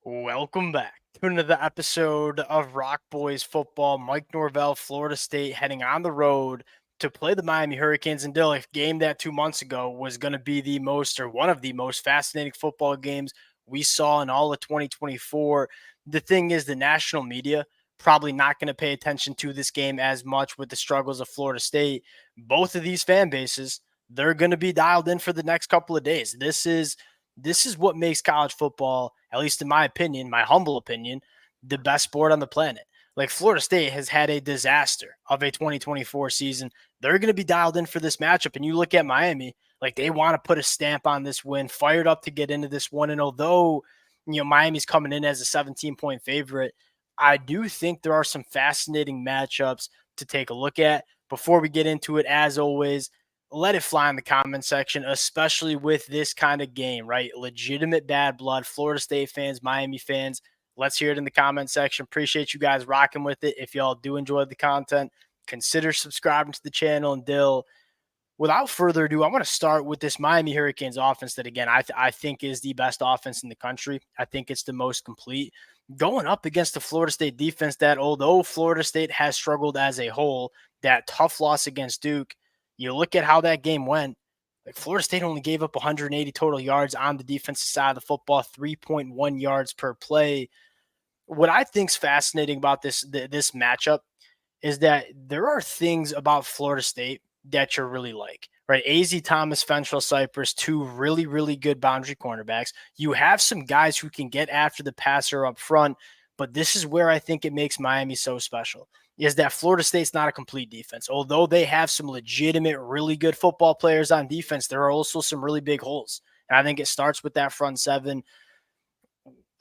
Welcome back to another episode of Rock Boys Football. Mike Norvell, Florida State, heading on the road to play the Miami Hurricanes. And Dill, a game that 2 months ago was going to be the most, or one of the most fascinating football games we saw in all of 2024. The thing is, the national media probably not going to pay attention to this game as much with the struggles of Florida State. Both of these fan bases, they're going to be dialed in for the next couple of days. This is what makes college football, at least in my opinion, my humble opinion, the best sport on the planet. Like Florida State has had a disaster of a 2024 season. They're going to be dialed in for this matchup. And you look at Miami, like they want to put a stamp on this win, fired up to get into this one. And although, Miami's coming in as a 17-point favorite, I do think there are some fascinating matchups to take a look at. Before we get into it, as always, let it fly in the comment section, especially with this kind of game, right? Legitimate bad blood, Florida State fans, Miami fans. Let's hear it in the comment section. Appreciate you guys rocking with it. If y'all do enjoy the content, consider subscribing to the channel. And Dill, without further ado, I want to start with this Miami Hurricanes offense that, again, I think is the best offense in the country. I think it's the most complete. Going up against the Florida State defense that, although Florida State has struggled as a whole, that tough loss against Duke, you look at how that game went. Like Florida State only gave up 180 total yards on the defensive side of the football, 3.1 yards per play. What I think is fascinating about this matchup is that there are things about Florida State that you really like, right? AZ Thomas, Fentrell Cypress, two really, really good boundary cornerbacks. You have some guys who can get after the passer up front, but this is where I think it makes Miami so special, is that Florida State's not a complete defense. Although they have some legitimate, really good football players on defense, there are also some really big holes. And I think it starts with that front seven.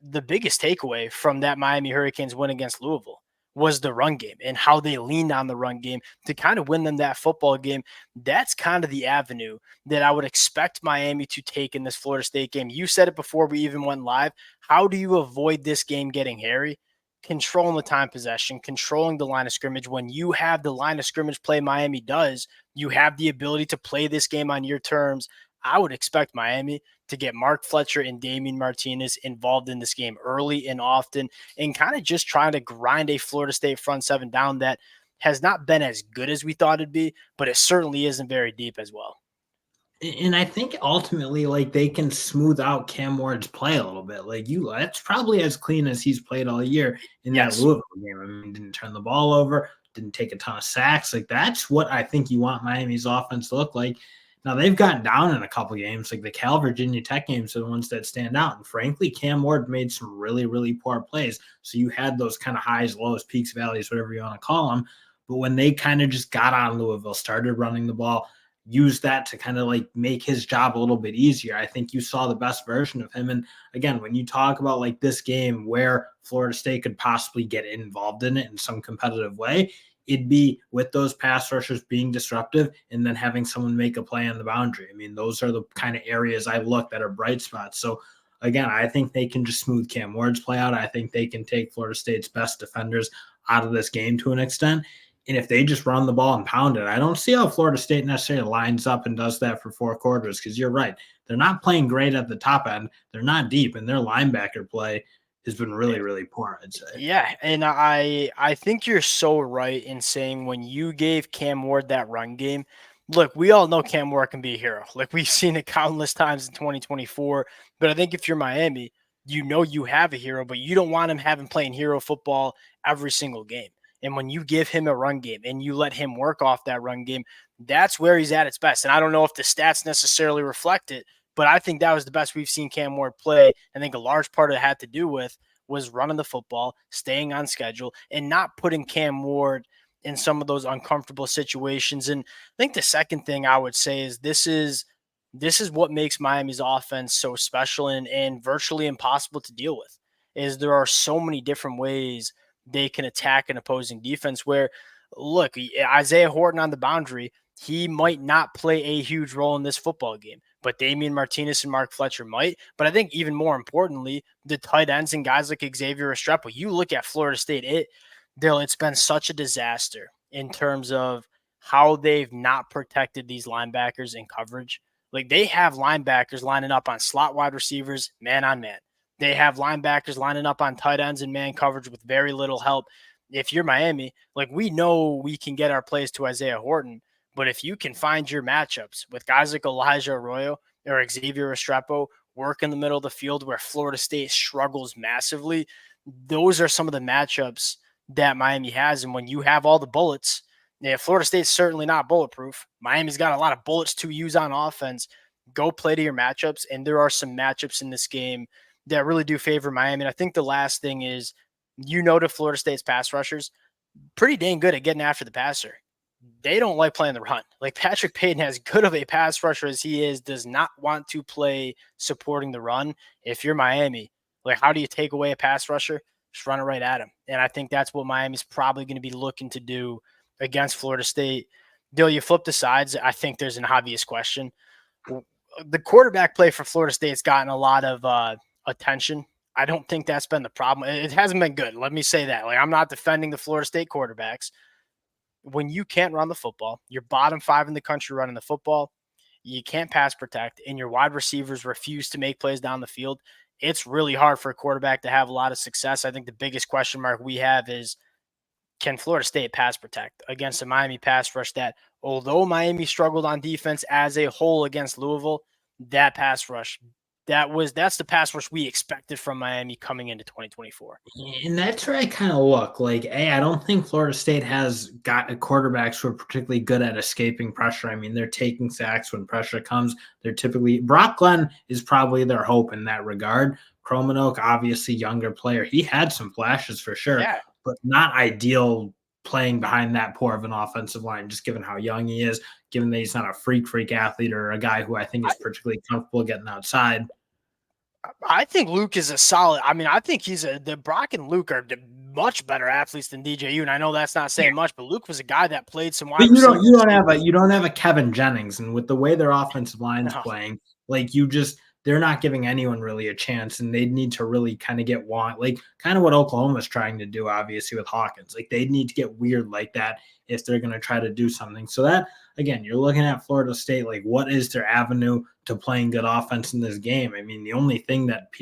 The biggest takeaway from that Miami Hurricanes win against Louisville was the run game and how they leaned on the run game to kind of win them that football game. That's kind of the avenue that I would expect Miami to take in this Florida State game. You said it before we even went live. How do you avoid this game getting hairy? Controlling the time possession, controlling the line of scrimmage. When you have the line of scrimmage play Miami does, you have the ability to play this game on your terms. I would expect Miami to get Mark Fletcher and Damian Martinez involved in this game early and often, and kind of just trying to grind a Florida State front seven down that has not been as good as we thought it'd be, but it certainly isn't very deep as well. And I think ultimately, like, they can smooth out Cam Ward's play a little bit. That's probably as clean as he's played all year in that Yes. Louisville game. I mean, didn't turn the ball over, didn't take a ton of sacks. Like, that's what I think you want Miami's offense to look like. Now, they've gotten down in a couple games, like the Cal Virginia Tech games are the ones that stand out. And frankly, Cam Ward made some really, really poor plays. So you had those kind of highs, lows, peaks, valleys, whatever you want to call them. But when they kind of just got on Louisville, started running the ball, use that to kind of like make his job a little bit easier. I think you saw the best version of him. And again, when you talk about like this game where Florida State could possibly get involved in it in some competitive way, it'd be with those pass rushers being disruptive and then having someone make a play on the boundary. I mean, those are the kind of areas I look that are bright spots. So again, I think they can just smooth Cam Ward's play out. I think they can take Florida State's best defenders out of this game to an extent. And if they just run the ball and pound it, I don't see how Florida State necessarily lines up and does that for 4 quarters, because you're right. They're not playing great at the top end. They're not deep, and their linebacker play has been really, really poor, I'd say. Yeah, and I think you're so right in saying when you gave Cam Ward that run game, look, we all know Cam Ward can be a hero. Like we've seen it countless times in 2024. But I think if you're Miami, you know you have a hero, but you don't want him having playing hero football every single game. And when you give him a run game and you let him work off that run game, that's where he's at its best. And I don't know if the stats necessarily reflect it, but I think that was the best we've seen Cam Ward play. I think a large part of it had to do with was running the football, staying on schedule, and not putting Cam Ward in some of those uncomfortable situations. And I think the second thing I would say is this is what makes Miami's offense so special and virtually impossible to deal with. Is there are so many different ways they can attack an opposing defense where, look, Isaiah Horton on the boundary, he might not play a huge role in this football game, but Damian Martinez and Mark Fletcher might. But I think even more importantly, the tight ends and guys like Xavier Restrepo, you look at Florida State, it's been such a disaster in terms of how they've not protected these linebackers in coverage. Like they have linebackers lining up on slot wide receivers, man on man. They have linebackers lining up on tight ends and man coverage with very little help. If you're Miami, like we know we can get our plays to Isaiah Horton, but if you can find your matchups with guys like Elijah Arroyo or Xavier Restrepo work in the middle of the field where Florida State struggles massively, those are some of the matchups that Miami has. And when you have all the bullets, yeah, Florida State's certainly not bulletproof. Miami's got a lot of bullets to use on offense. Go play to your matchups, and there are some matchups in this game that really do favor Miami. And I think the last thing is, to Florida State's pass rushers, pretty dang good at getting after the passer. They don't like playing the run. Like Patrick Payton, as good of a pass rusher as he is, does not want to play supporting the run. If you're Miami, like how do you take away a pass rusher? Just run it right at him. And I think that's what Miami's probably going to be looking to do against Florida State. Dill, you flip the sides. I think there's an obvious question. The quarterback play for Florida State's gotten a lot of attention. I don't think that's been the problem. It hasn't been good. Let me say that. Like, I'm not defending the Florida State quarterbacks. When you can't run the football, you're bottom 5 in the country running the football, you can't pass protect, and your wide receivers refuse to make plays down the field, it's really hard for a quarterback to have a lot of success. I think the biggest question mark we have is, can Florida State pass protect against a Miami pass rush that, although Miami struggled on defense as a whole against Louisville, that pass rush, that's the pass rush we expected from Miami coming into 2024. And that's where I kind of look like, I don't think Florida State has got quarterbacks who are particularly good at escaping pressure. I mean, they're taking sacks when pressure comes. They're typically, Brock Glenn is probably their hope in that regard. Cromanoke, obviously younger player. He had some flashes for sure, Yeah. but not ideal playing behind that poor of an offensive line, just given how young he is, given that he's not a freak athlete or a guy who I think is particularly comfortable getting outside. I think Luke is a solid. I mean, I think the Brock and Luke are much better athletes than DJU, and I know that's not saying much, but Luke was a guy that played some wide receivers. But you don't have a Kevin Jennings, and with the way their offensive line's playing, like they're not giving anyone really a chance, and they'd need to really kind of get like kind of what Oklahoma's trying to do, obviously with Hawkins. Like they need to get weird like that if they're going to try to do something. So that, again, you're looking at Florida State, like what is their avenue to playing good offense in this game? I mean, the only thing that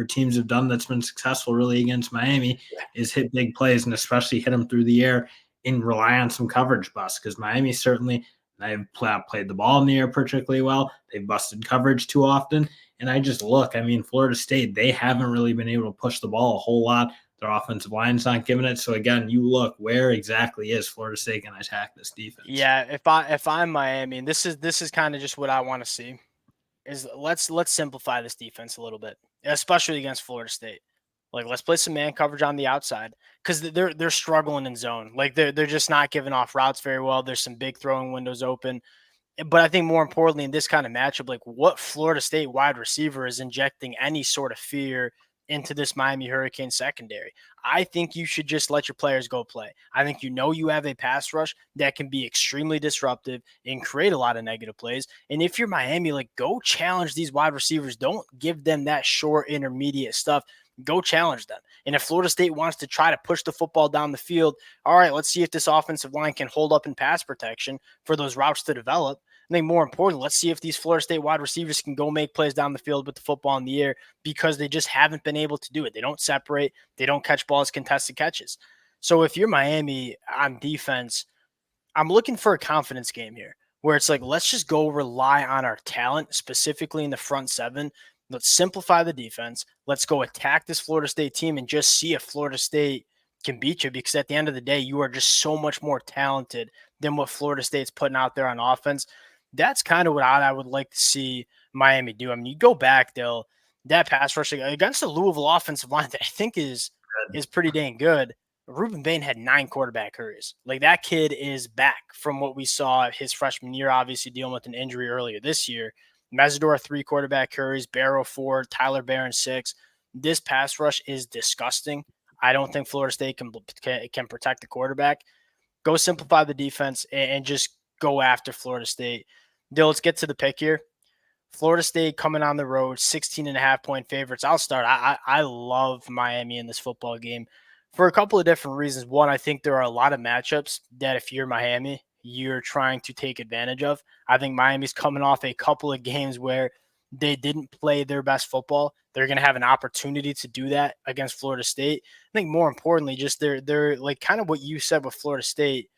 teams have done that's been successful really against Miami is hit big plays, and especially hit them through the air and rely on some coverage busts, because Miami certainly, they've played the ball in the air particularly well. They've busted coverage too often. And I just look, I mean, Florida State, they haven't really been able to push the ball a whole lot. Their offensive line's not giving it. So again, you look, where exactly is Florida State going to attack this defense? Yeah, if I'm Miami, and this is kind of just what I want to see, is let's simplify this defense a little bit, especially against Florida State. Like, let's play some man coverage on the outside, because they're struggling in zone. Like they're just not giving off routes very well. There's some big throwing windows open. But I think more importantly in this kind of matchup, like what Florida State wide receiver is injecting any sort of fear into this Miami Hurricane secondary? I think you should just let your players go play. I think you have a pass rush that can be extremely disruptive and create a lot of negative plays. And if you're Miami, like, go challenge these wide receivers. Don't give them that short intermediate stuff. Go challenge them. And if Florida State wants to try to push the football down the field, all right, let's see if this offensive line can hold up in pass protection for those routes to develop. I think more important, let's see if these Florida State wide receivers can go make plays down the field with the football in the air, because they just haven't been able to do it. They don't separate. They don't catch balls, contested catches. So if you're Miami on defense, I'm looking for a confidence game here where it's like, let's just go rely on our talent, specifically in the front seven. Let's simplify the defense. Let's go attack this Florida State team and just see if Florida State can beat you, because at the end of the day, you are just so much more talented than what Florida State's putting out there on offense. That's kind of what I would like to see Miami do. I mean, you go back, though, that pass rush against the Louisville offensive line that I think is pretty dang good. Ruben Bain had 9 quarterback hurries. Like, that kid is back from what we saw his freshman year, obviously dealing with an injury earlier this year. Mesidor, 3 quarterback hurries, Barrow 4, Tyler Barron 6. This pass rush is disgusting. I don't think Florida State can protect the quarterback. Go simplify the defense and just go after Florida State. Dill, let's get to the pick here. Florida State coming on the road, 16.5-point favorites. I'll start. I love Miami in this football game for a couple of different reasons. One, I think there are a lot of matchups that if you're Miami, you're trying to take advantage of. I think Miami's coming off a couple of games where they didn't play their best football. They're going to have an opportunity to do that against Florida State. I think more importantly, just they're like kind of what you said with Florida State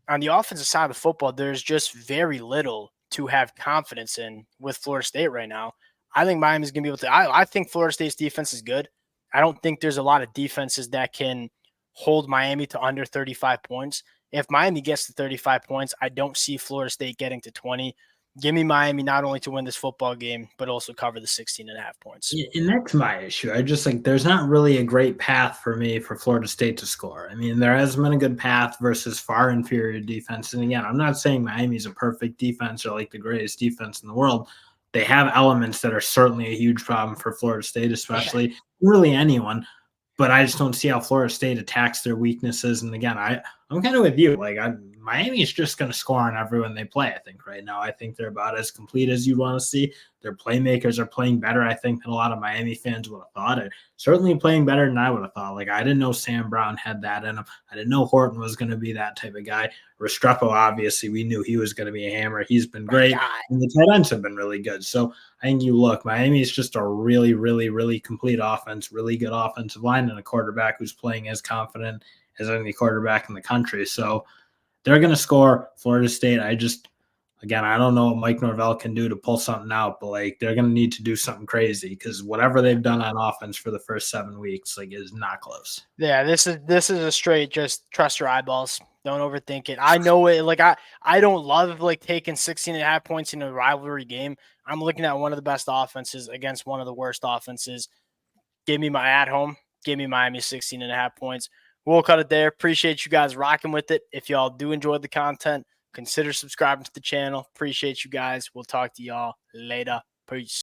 on the offensive side of football. There's just very little to have confidence in with Florida State right now. I think Miami's going to be able to. I think Florida State's defense is good. I don't think there's a lot of defenses that can hold Miami to under 35 points. If Miami gets to 35 points, I don't see Florida State getting to 20. Give me Miami not only to win this football game, but also cover the 16.5 points. And that's my issue. I just like there's not really a great path for me for Florida State to score. I mean, there hasn't been a good path versus far inferior defense. And again, I'm not saying Miami's a perfect defense or like the greatest defense in the world. They have elements that are certainly a huge problem for Florida State, especially really anyone. But I just don't see how Florida State attacks their weaknesses. And again, I'm kind of with you. Like Miami is just going to score on everyone they play. I think right now, I think they're about as complete as you'd want to see. Their playmakers are playing better, I think, than a lot of Miami fans would have thought. It certainly playing better than I would have thought. Like I didn't know Sam Brown had that in him. I didn't know Horton was going to be that type of guy. Restrepo, obviously, we knew he was going to be a hammer. He's been great, and the tight ends have been really good. So I think you look, Miami is just a really, really, really complete offense, really good offensive line, and a quarterback who's playing as confident as any quarterback in the country. So they're going to score. Florida State, again, I don't know what Mike Norvell can do to pull something out, but like they're going to need to do something crazy because whatever they've done on offense for the first 7 weeks, like is not close. Yeah, this is a straight just trust your eyeballs. Don't overthink it. I know it. Like I don't love like taking 16.5 points in a rivalry game. I'm looking at one of the best offenses against one of the worst offenses. Give me my at home. Give me Miami 16.5 points. We'll cut it there. Appreciate you guys rocking with it. If y'all do enjoy the content, consider subscribing to the channel. Appreciate you guys. We'll talk to y'all later. Peace.